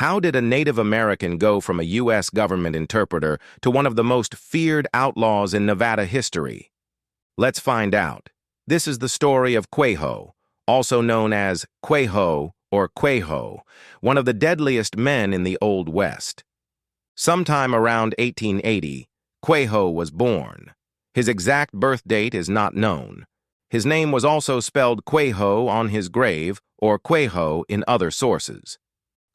How did a Native American go from a U.S. government interpreter to one of the most feared outlaws in Nevada history? Let's find out. This is the story of Queho, also known as Queho or Queho, one of the deadliest men in the Old West. Sometime around 1880, Queho was born. His exact birth date is not known. His name was also spelled Queho on his grave or Queho in other sources.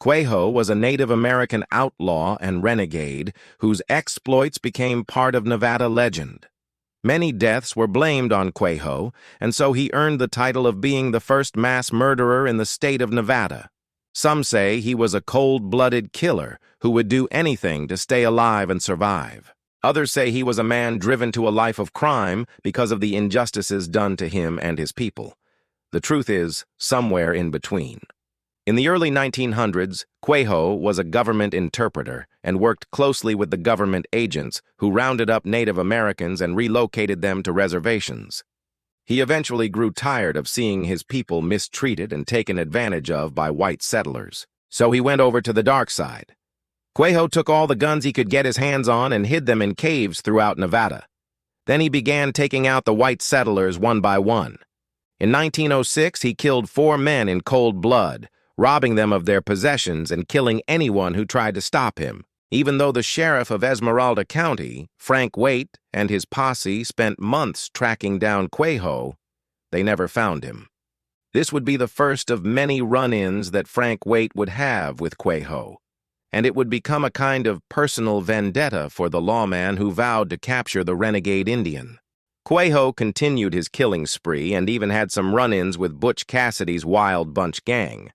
Queho was a Native American outlaw and renegade whose exploits became part of Nevada legend. Many deaths were blamed on Queho, and so he earned the title of being the first mass murderer in the state of Nevada. Some say he was a cold-blooded killer who would do anything to stay alive and survive. Others say he was a man driven to a life of crime because of the injustices done to him and his people. The truth is somewhere in between. In the early 1900s, Queho was a government interpreter and worked closely with the government agents who rounded up Native Americans and relocated them to reservations. He eventually grew tired of seeing his people mistreated and taken advantage of by white settlers, so he went over to the dark side. Queho took all the guns he could get his hands on and hid them in caves throughout Nevada. Then he began taking out the white settlers one by one. In 1906, he killed 4 men in cold blood, robbing them of their possessions and killing anyone who tried to stop him. Even though the sheriff of Esmeralda County, Frank Waite, and his posse spent months tracking down Queho, they never found him. This would be the first of many run-ins that Frank Waite would have with Queho, and it would become a kind of personal vendetta for the lawman who vowed to capture the renegade Indian. Queho continued his killing spree and even had some run-ins with Butch Cassidy's Wild Bunch gang.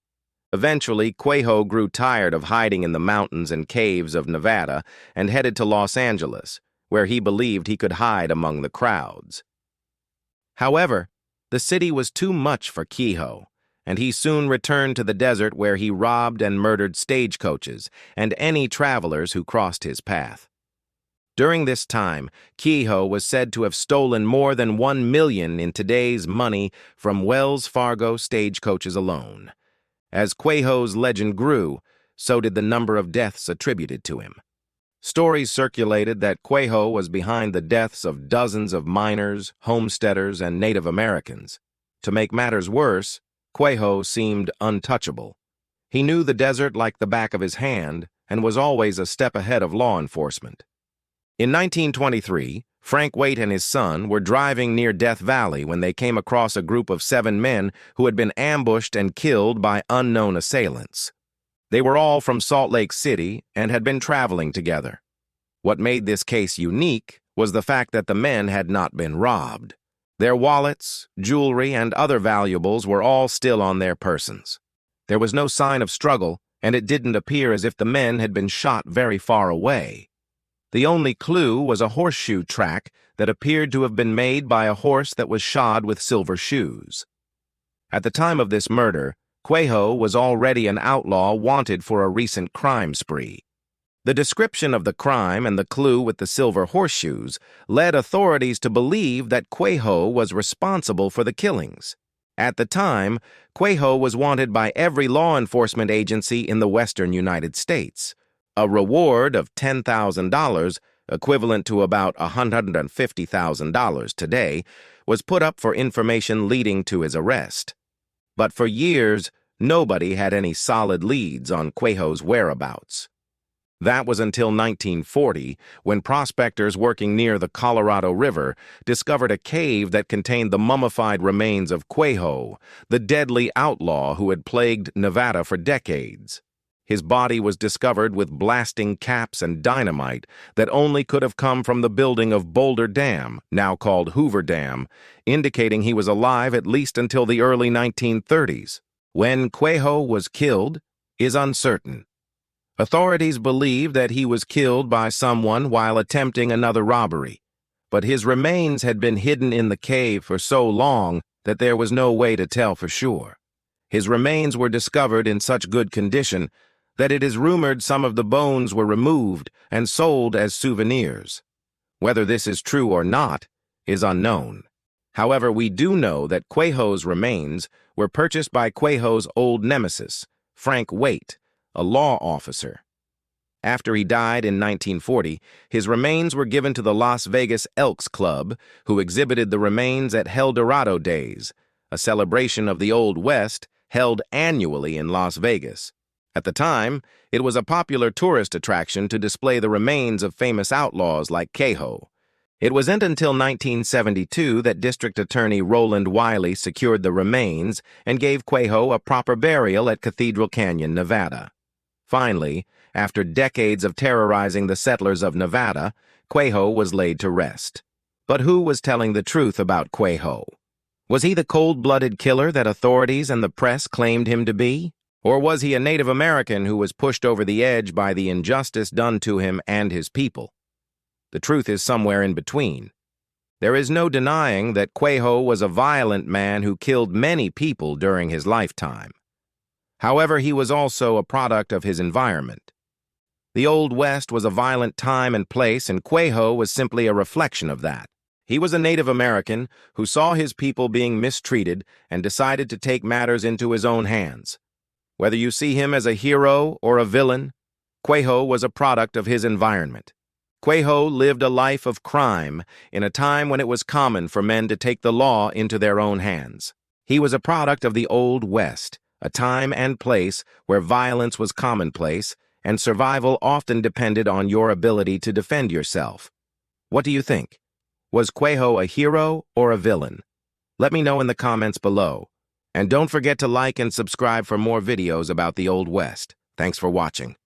Eventually, Queho grew tired of hiding in the mountains and caves of Nevada and headed to Los Angeles, where he believed he could hide among the crowds. However, the city was too much for Queho, and he soon returned to the desert where he robbed and murdered stagecoaches and any travelers who crossed his path. During this time, Queho was said to have stolen more than $1 million in today's money from Wells Fargo stagecoaches alone. As Queho's legend grew, so did the number of deaths attributed to him. Stories circulated that Queho was behind the deaths of dozens of miners, homesteaders, and Native Americans. To make matters worse, Queho seemed untouchable. He knew the desert like the back of his hand and was always a step ahead of law enforcement. In 1923, Frank Waite and his son were driving near Death Valley when they came across a group of 7 men who had been ambushed and killed by unknown assailants. They were all from Salt Lake City and had been traveling together. What made this case unique was the fact that the men had not been robbed. Their wallets, jewelry, and other valuables were all still on their persons. There was no sign of struggle, and it didn't appear as if the men had been shot very far away. The only clue was a horseshoe track that appeared to have been made by a horse that was shod with silver shoes. At the time of this murder, Queho was already an outlaw wanted for a recent crime spree. The description of the crime and the clue with the silver horseshoes led authorities to believe that Queho was responsible for the killings. At the time, Queho was wanted by every law enforcement agency in the western United States. A reward of $10,000, equivalent to about $150,000 today, was put up for information leading to his arrest. But for years, nobody had any solid leads on Queho's whereabouts. That was until 1940, when prospectors working near the Colorado River discovered a cave that contained the mummified remains of Queho, the deadly outlaw who had plagued Nevada for decades. His body was discovered with blasting caps and dynamite that only could have come from the building of Boulder Dam, now called Hoover Dam, indicating he was alive at least until the early 1930s. When Queho was killed is uncertain. Authorities believe that he was killed by someone while attempting another robbery, but his remains had been hidden in the cave for so long that there was no way to tell for sure. His remains were discovered in such good condition that it is rumored some of the bones were removed and sold as souvenirs. Whether this is true or not is unknown. However, we do know that Queho's remains were purchased by Queho's old nemesis, Frank Waite, a law officer. After he died in 1940, his remains were given to the Las Vegas Elks Club, who exhibited the remains at El Dorado Days, a celebration of the Old West held annually in Las Vegas. At the time, it was a popular tourist attraction to display the remains of famous outlaws like Queho. It wasn't until 1972 that District Attorney Roland Wiley secured the remains and gave Queho a proper burial at Cathedral Canyon, Nevada. Finally, after decades of terrorizing the settlers of Nevada, Queho was laid to rest. But who was telling the truth about Queho? Was he the cold-blooded killer that authorities and the press claimed him to be? Or was he a Native American who was pushed over the edge by the injustice done to him and his people? The truth is somewhere in between. There is no denying that Queho was a violent man who killed many people during his lifetime. However, he was also a product of his environment. The Old West was a violent time and place, and Queho was simply a reflection of that. He was a Native American who saw his people being mistreated and decided to take matters into his own hands. Whether you see him as a hero or a villain, Queho was a product of his environment. Queho lived a life of crime in a time when it was common for men to take the law into their own hands. He was a product of the Old West, a time and place where violence was commonplace and survival often depended on your ability to defend yourself. What do you think? Was Queho a hero or a villain? Let me know in the comments below. And don't forget to like and subscribe for more videos about the Old West. Thanks for watching.